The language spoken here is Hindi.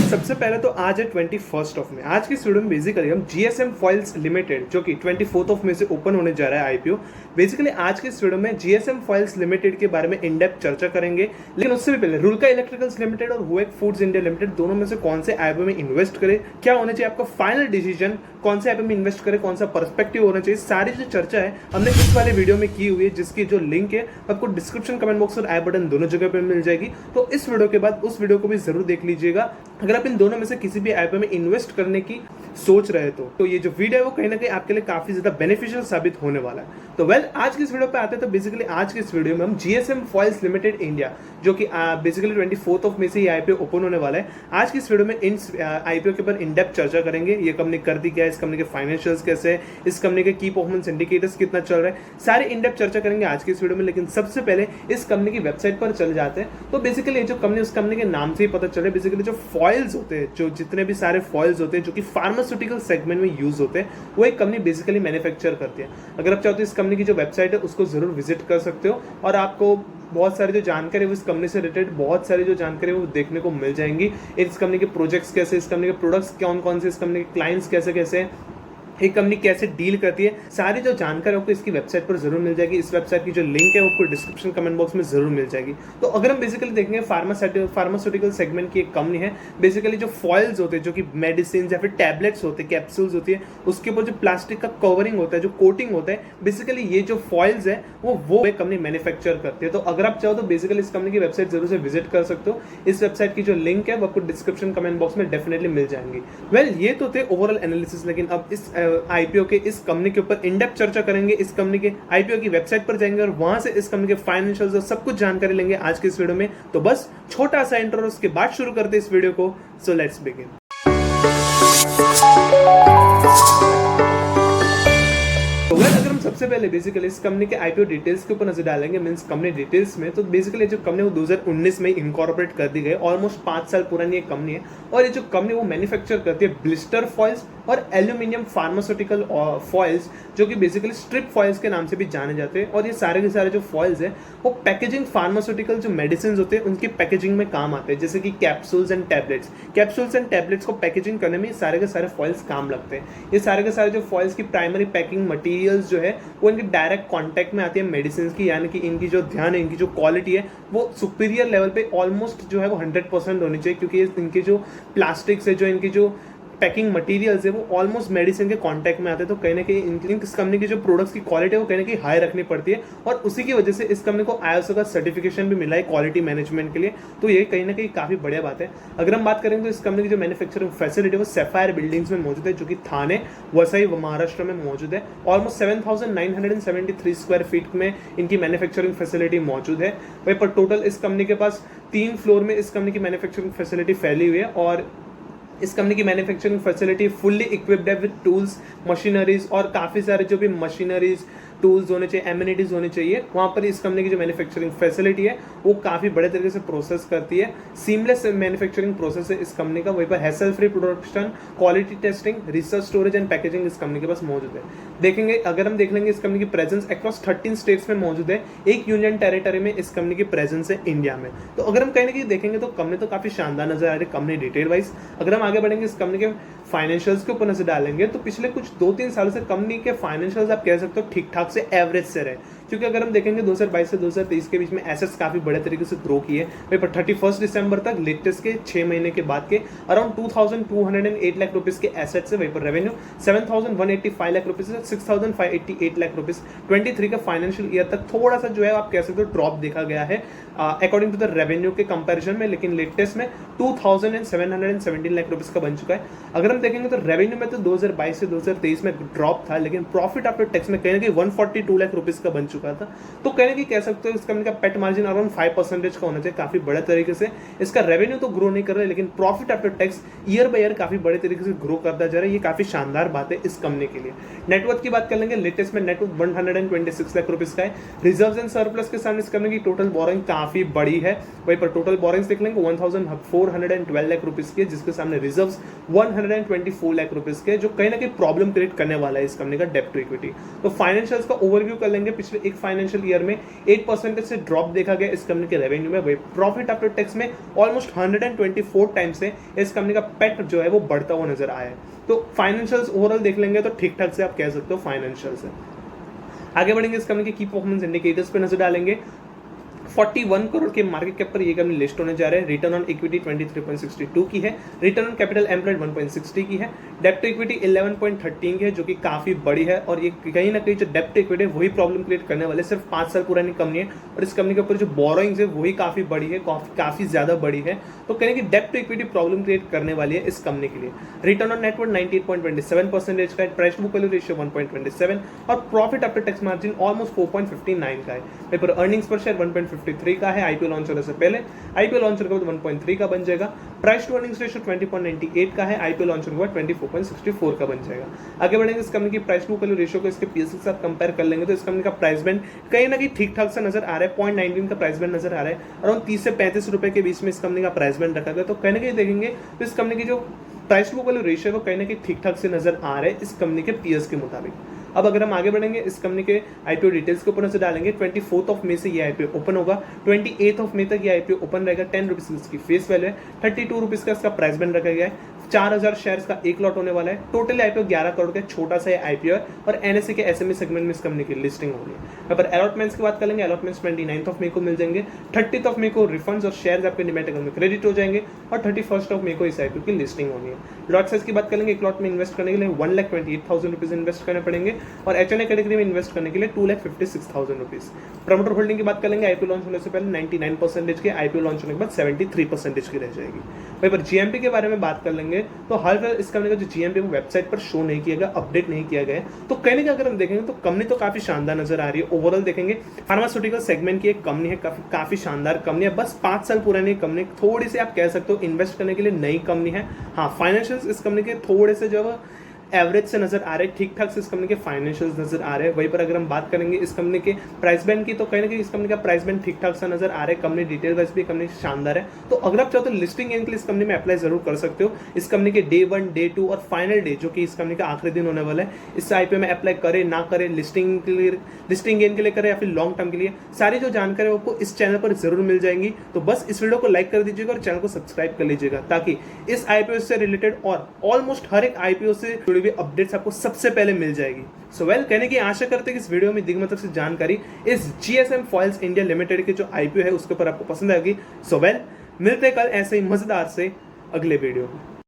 सबसे पहले तो आज है 21 ऑफ मई। आज की इस वीडियो में बेसिकली हम जीएसएम फॉइल्स लिमिटेड जो कि 24 ऑफ मई से ओपन होने जा रहा है आईपीओ, बेसिकली आज की इस वीडियो में जीएसएम फॉइल्स लिमिटेड के बारे में इन डेप्थ चर्चा करेंगे। लेकिन उससे भी पहले रुल्का इलेक्ट्रिकल्स लिमिटेड और हुएक फूड्स इंडिया लिमिटेड दोनों में से कौन से आईपीओ में इन्वेस्ट करें, क्या होना चाहिए आपका फाइनल डिसीजन, कौन से आईपीओ में इन्वेस्ट करें, कौन सा पर्सपेक्टिव होना चाहिए, सारी जो चर्चा है हमने इस वाले वीडियो में की हुई है, जिसकी जो लिंक है आपको डिस्क्रिप्शन, कमेंट बॉक्स और आई बटन दोनों जगह पर मिल जाएगी। तो इस वीडियो के बाद उस वीडियो को भी जरूर देख लीजिएगा अगर आप इन दोनों में से किसी भी आईपीओ में इन्वेस्ट करने की सोच रहे तो ये जो वीडियो है वो कहीं ना कहीं आपके लिए काफी ज्यादा बेनिफिशियल साबित होने वाला है। तो आज की इस वीडियो पे आते हैं। तो बेसिकली आज की इस वीडियो में हम जीएसएम फॉइल्स लिमिटेड इंडिया जो कि बेसिकली 24 ऑफ मई से ये आईपीओ ओपन होने वाला है, आज की इस वीडियो में इन आईपीओ के ऊपर इन डेप्थ चर्चा करेंगे। ये कंपनी करती क्या है, इस कंपनी के फाइनेंशियल्स कैसे है, इस कंपनी के की परफॉर्मेंस इंडिकेटर्स कितना चल रहा है, सारे इन डेप्थ चर्चा करेंगे आज की इस वीडियो में। लेकिन सबसे पहले इस कंपनी की वेबसाइट पर चले जाते हैं। तो बेसिकली जो कंपनी, उस कंपनी के नाम से ही पता चल रहा है, बेसिकली जो फॉइल्स होते हैं, जो जितने भी सारे फॉइल्स होते हैं जो कि फार्मास्यूटिकल सेगमेंट में यूज होते हैं, वो एक कंपनी बेसिकली मैन्युफैक्चर करती है। अगर आप चाहते हो इस कंपनी की जो वेबसाइट है उसको जरूर विजिट कर सकते हो और आपको बहुत सारी जो जानकारी है इस कंपनी से रिलेटेड बहुत सारी जो जानकारी है वो देखने को मिल जाएंगी। इस कंपनी के प्रोजेक्ट्स कैसे, इस कंपनी के प्रोडक्ट्स कौन कौन से, इस कंपनी के क्लाइंट्स कैसे कैसे हैं, एक कंपनी कैसे डील करती है, सारी जो जानकारी आपको इसकी वेबसाइट पर जरूर मिल जाएगी। इस वेबसाइट की जो लिंक है वो आपको डिस्क्रिप्शन, कमेंट बॉक्स में जरूर मिल जाएगी। तो अगर हम बेसिकली देखेंगे फार्मास्यूटिकल सेगमेंट की एक कंपनी है, बेसिकली जो फॉइल्स होते हैं जो कि मेडिसिन या फिर टैबलेट्स होते हैं, कैप्सूल्स होती है, उसके ऊपर जो प्लास्टिक का कवरिंग होता है, जो कोटिंग होता है, बेसिकली ये जो फॉइल्स है वो एक कंपनी मैन्युफैक्चर करती है। तो अगर आप चाहो तो बेसिकली इस कंपनी की वेबसाइट जरूर से विजिट कर सकते हो। इस वेबसाइट की जो लिंक है वो आपको डिस्क्रिप्शन, कमेंट बॉक्स में डेफिनेटली मिल जाएंगी। ये तो थे ओवरऑल एनालिसिस। लेकिन अब इस आईपीओ के इस कंपनी के ऊपर इन डेप्थ चर्चा करेंगे। इस कंपनी के आईपीओ की वेबसाइट पर जाएंगे और वहां से इस कंपनी के फाइनेंशियल्स और सब कुछ जानकारी लेंगे आज के इस वीडियो में। तो बस छोटा सा इंट्रो, उसके बाद शुरू करते हैं इस वीडियो को। So let's begin. अगर हम सबसे पहले बेसिकली इस कंपनी के आईपीओ डिटेल्स के ऊपर नजर डालेंगे, मींस कंपनी डिटेल्स में, तो बेसिकली जो कंपनी वो 2019 में इनकॉर्पोरेट कर दी गई, ऑलमोस्ट 5 साल पुरानी एक कंपनी है। और ये जो कंपनी वो मैन्युफैक्चर करती है ब्लिस्टर फॉइल्स और एल्यूमिनियम फार्मास्यूटिकल फॉइल्स, जो कि बेसिकली स्ट्रिप फॉइल्स के नाम से भी जाने जाते हैं। और ये सारे के सारे जो फॉइल्स है वो पैकेजिंग फार्मास्यूटिकल जो मेडिसिन होते हैं उनकी पैकेजिंग में काम आते हैं, जैसे कि capsules and tablets. Capsules and tablets को पैकेजिंग करने में सारे के सारे फॉइल्स काम लगते हैं। ये सारे के सारे जो फॉइल्स की प्राइमरी पैकिंग मटीरियल्स जो है वो इनके डायरेक्ट कांटेक्ट में आती है मेडिसिन की, यानी कि इनकी जो ध्यान है, इनकी जो क्वालिटी है वो सुपीरियर लेवल पे ऑलमोस्ट जो है वो 100% होनी चाहिए, क्योंकि इनकी जो प्लास्टिक्स है, जो इनकी जो पैकिंग मटेरियल्स है वो ऑलमोस्ट मेडिसिन के कांटेक्ट में आते हैं। तो कहीं ना कहीं इस कंपनी की जो प्रोडक्ट्स की क्वालिटी है वो कहीं ना कहीं हाई रखनी पड़ती है और उसी की वजह से इस कंपनी को आईएसओ का सर्टिफिकेशन भी मिला है क्वालिटी मैनेजमेंट के लिए। तो ये कहीं ना कहीं काफी बढ़िया बात है। अगर हम बात करें तो इस कंपनी की जो मैन्युफैक्चरिंग फैसिलिटी है वो सैफायर बिल्डिंग्स में मौजूद है, जो कि थाने, वसई, महाराष्ट्र में मौजूद है। ऑलमोस्ट 7,973 स्क्वायर फीट में इनकी मैन्युफैक्चरिंग फैसिलिटी मौजूद है। वहीं पर टोटल इस कंपनी के पास 3 फ्लोर में इस कंपनी की मैन्युफैक्चरिंग फैसिलिटी फैली हुई है। और इस कंपनी की मैन्युफैक्चरिंग फैसिलिटी फुल्ली इक्विप्ड है विद टूल्स, मशीनरीज और काफ़ी सारे जो भी मशीनरीज, टूल्स होने चाहिए, एमिनिटीज होनी चाहिए। वहाँ पर इस कंपनी की जो मैन्युफैक्चरिंग फैसिलिटी है वो काफ़ी बड़े तरीके से प्रोसेस करती है। सीमलेस मैन्युफैक्चरिंग प्रोसेस है इस कंपनी का। वहीं पर hassle free production, quality testing, research, storage and packaging इस कंपनी के पास मौजूद है। देखेंगे अगर हम देख लेंगे इस कंपनी की प्रेजेंस अक्रॉस 13 स्टेट्स में मौजूद है। एक यूनियन टेरिटरी में इस कंपनी की प्रेजेंस है इंडिया में। तो अगर हम कहीं ना कहीं देखेंगे तो कंपनी तो काफ़ी शानदार नजर आ रही है कंपनी डिटेल वाइज। अगर हम आगे बढ़ेंगे इस कंपनी के फाइनेंशियल्स के ऊपर नजर डालेंगे तो पिछले कुछ 2-3 सालों से कंपनी के फाइनेंशियल्स आप कह सकते हो ठीक ठाक से एवरेज से रहे, क्योंकि अगर हम देखेंगे 2022 से 2023 के बीच में एसेट्स काफी बड़े तरीके से ग्रो किए। वहीं पर 31 दिसंबर तक लेटेस्ट के 6 महीने के बाद के अराउंड 2,208 लाख रुपीज के एसेट्स है। वहीं पर रेवेन्यू 7,185 लाख रुपीज से 6,588 लाख रुपीज 23 का फाइनेंशियल ईयर तक थोड़ा सा जो है आप कह सकते हो ड्रॉप देखा गया है अकॉर्डिंग टू द रेवेन्यू के कंपैरिजन में। लेकिन लेटेस्ट में 2,717 लाख रुपीज का बन चुका है। अगर हम देखेंगे तो रेवेन्यू में तो 2022 से 2023 में ड्रॉप था, लेकिन प्रॉफिट आफ्टर टैक्स में कहीं ना कहीं 142 लाख रुपीज का बन चुका था। तो कहीं ना कहीं कह सकते हो इस कंपनी का पेट मार्जिन अराउंड 5% का होना चाहिए, काफी बड़े तरीके से। इसका रेवेन्यू तो ग्रो नहीं कर रहा है, लेकिन profit after tax year by year काफी बड़े तरीके से ग्रो करता जा रहा है। ये काफी शानदार बात है इस कंपनी के लिए। नेटवर्थ की बात कर लेंगे, लेटेस्ट में नेटवर्थ 126 लाख रुपीज का है। रिजर्व्स एंड सरप्लस के सामने इस कंपनी की टोटल बोरिंग काफी बड़ी है। वहीं पर टोटल बोरिंग्स देख लेंगे 1412 लाख रुपीज की, जिसके सामने रिजर्व्स 124 लाख रुपीज के, जो कहीं ना कहीं प्रॉब्लम क्रिएट करने वाला है इस कंपनी का डेब्ट टू इक्विटी। तो फाइनेंशियल्स का ओवरव्यू कर लेंगे पिछले एक फाइनेंशियल ईयर में 8% से ड्रॉप देखा गया इस कंपनी के रेवेन्यू में। वही प्रॉफिट आफ्टर टैक्स में ऑलमोस्ट 124 टाइम्स से इस कंपनी का पेट जो है वो बढ़ता हुआ नजर आया है। तो फाइनेंशियल्स ओवरऑल देख लेंगे तो ठीक ठाक से आप कह सकते हो फाइनेंशियल से। आगे बढ़ेंगे, इस कंपनी के की परफॉर्मेंस इंडिकेटर्स पे नजर डालेंगे। 41 करोड़ के मार्केट कैप पर ये कंपनी लिस्ट होने जा रहे हैं। रिटर्न ऑन इक्विटी 23.62 की है, रिटर्न ऑन कैपिटल एम्प्लॉयड 1.60 की है, डेप्ट टू इक्विटी 11.13 की है जो कि काफी बड़ी है। और ये कहीं ना कहीं जो डेप्ट टू इक्विटी वही प्रॉब्लम क्रिएट करने वाले, सिर्फ 5 साल पुरानी कंपनी है और इस कंपनी के ऊपर जो बोरोइंग्स है वही काफी बड़ी है, काफी ज्यादा बड़ी है। तो कहने की डेप्ट टू इक्विटी प्रॉब्लम क्रिएट करने वाली है इस कंपनी के लिए। रिटर्न ऑन नेटवर्थ 98.27% का है, प्राइस बुक वैल्यू रेशियो 1.27 और profit after tax margin almost 4.59 का है। पर अर्निंग्स पर शेयर 1.53 का है। आईपीओ लॉन्च होने से पहले, आईपीओ लॉन्च होने के बाद 1.3 का बन जाएगा। प्राइस टू अर्निंग्स रेशियो 20.98 का है, आईपीओ लॉन्च होने के बाद 24.64 का बन जाएगा। आगे बढ़ेंगे, इस कंपनी की प्राइस टू वैल्यू रेशियो को इसके पीएस के साथ कंपेयर कर लेंगे तो इस कंपनी का प्राइस बैंड कहीं ना कहीं ठीक ठाक से नजर आ रहा है। 0.19 का प्राइस बैंड नजर आ रहा है, अराउंड 30 से 35 रुपए के बीच में इस कंपनी का प्राइस बैंड रखा गया। तो कहीं ना कहीं देखेंगे तो इस कंपनी की जो प्राइस टू वैल्यू रेशियो है वो कहीं ना कहीं ठीक ठाक से नजर आ रहा है इस कंपनी के पीएस के मुताबिक। अब अगर हम आगे बढ़ेंगे, इस कंपनी के आईपीओ डिटेल्स के ऊपर नजर डालेंगे। 24 मई से ये आईपीओ ओपन होगा, 28 मई तक ये आईपीओ ओपन रहेगा। 10 रुपीज इसकी फेस वैल्यू है, 32 रुपीज का इसका प्राइस बैंड रखा गया है। 4000 शेयर्स का एक लॉट होने वाला है। टोटल आईपीओ 11 करोड़ का छोटा सा आईपीओ है और एनएससी के एसएमई सेगमेंट में इस कंपनी की लिस्टिंग हो रही है। अगर अलॉटमेंट्स की बात करेंगे, अलॉटमेंट्स 29 मई को मिल जाएंगे, 30 मई को रिफंड्स और शेयर्स आपके डिमैट अकाउंट में क्रेडिट हो जाएंगे और 31 मई को इस आईपीओ की लिस्टिंग होनी है। लॉट साइज की बात करेंगे, एक लॉट में इन्वेस्ट करने के लिए 1,28,000 रुपीज इन्वेस्ट करने पड़ेंगे और एचएनए कैटेगरी में इन्वेस्ट करने के लिए 2,56,000 रुपीज। प्रमोटर होल्डिंग की बात करेंगे, आईपीओ लॉन्च होने से पहले 99% की, आईपीओ लॉन्च होने के बाद 73% की रह जाएगी। वहीं पर जीएमपी के बारे में बात कर लेंगे तो हाल फिलहाल इस कंपनी का जो जीएमपी वो वेबसाइट पर शो नहीं किया गया, अपडेट नहीं किया गया। तो कहने का अगर हम देखेंगे तो कंपनी तो काफी शानदार नजर आ रही है। ओवरऑल देखेंगे फार्मास्यूटिकल सेगमेंट की एक कंपनी है, काफी शानदार कंपनी है। बस 5 साल पुरानी कंपनी, थोड़ी सी आप कह सकते हो इन्वेस्ट करने के लिए नई कंपनी है। हाँ, फाइनेंशियल इस कंपनी के थोड़े से जो एवरेज से नजर आ रहे हैं, ठीक ठाक से इस कंपनी के फाइनेंशियल्स नजर आ रहे हैं। वहीं पर अगर हम बात करेंगे इस कंपनी के प्राइस बैंड की तो कहीं ना कहीं इस कंपनी का प्राइस बैंड ठीक ठाक सा नजर आ रहा है। कंपनी डिटेल वाइज भी कंपनी शानदार है। तो अगर आप चाहो तो लिस्टिंग गेन के लिए इस कंपनी में अप्लाई जरूर कर सकते हो। इस कंपनी के डे 1, डे 2 और फाइनल डे जो कि इस कंपनी का आखिरी दिन होने वाला है, इस आईपीओ में अप्लाई करे ना करे, लिस्टिंग के लिए, लिस्टिंग गेन के लिए करे या फिर लॉन्ग टर्म के लिए, सारी जो जानकारी आपको इस चैनल पर जरूर मिल जाएंगी। तो बस इस वीडियो को लाइक कर दीजिएगा और चैनल को सब्सक्राइब कर लीजिएगा ताकि इस आईपीओ से रिलेटेड और ऑलमोस्ट हर एक आईपीओ से जुड़ी हुई अपडेट्स आपको सबसे पहले मिल जाएगी। सो वेल, कहने की आशा करते हैं कि इस वीडियो में दी गई मतलब से जानकारी इस जीएसएम फॉइल्स इंडिया लिमिटेड के जो आईपीओ है उसके ऊपर आपको पसंद आएगी। सो वेल, मिलते हैं कल ऐसे ही मजेदार से अगले वीडियो में।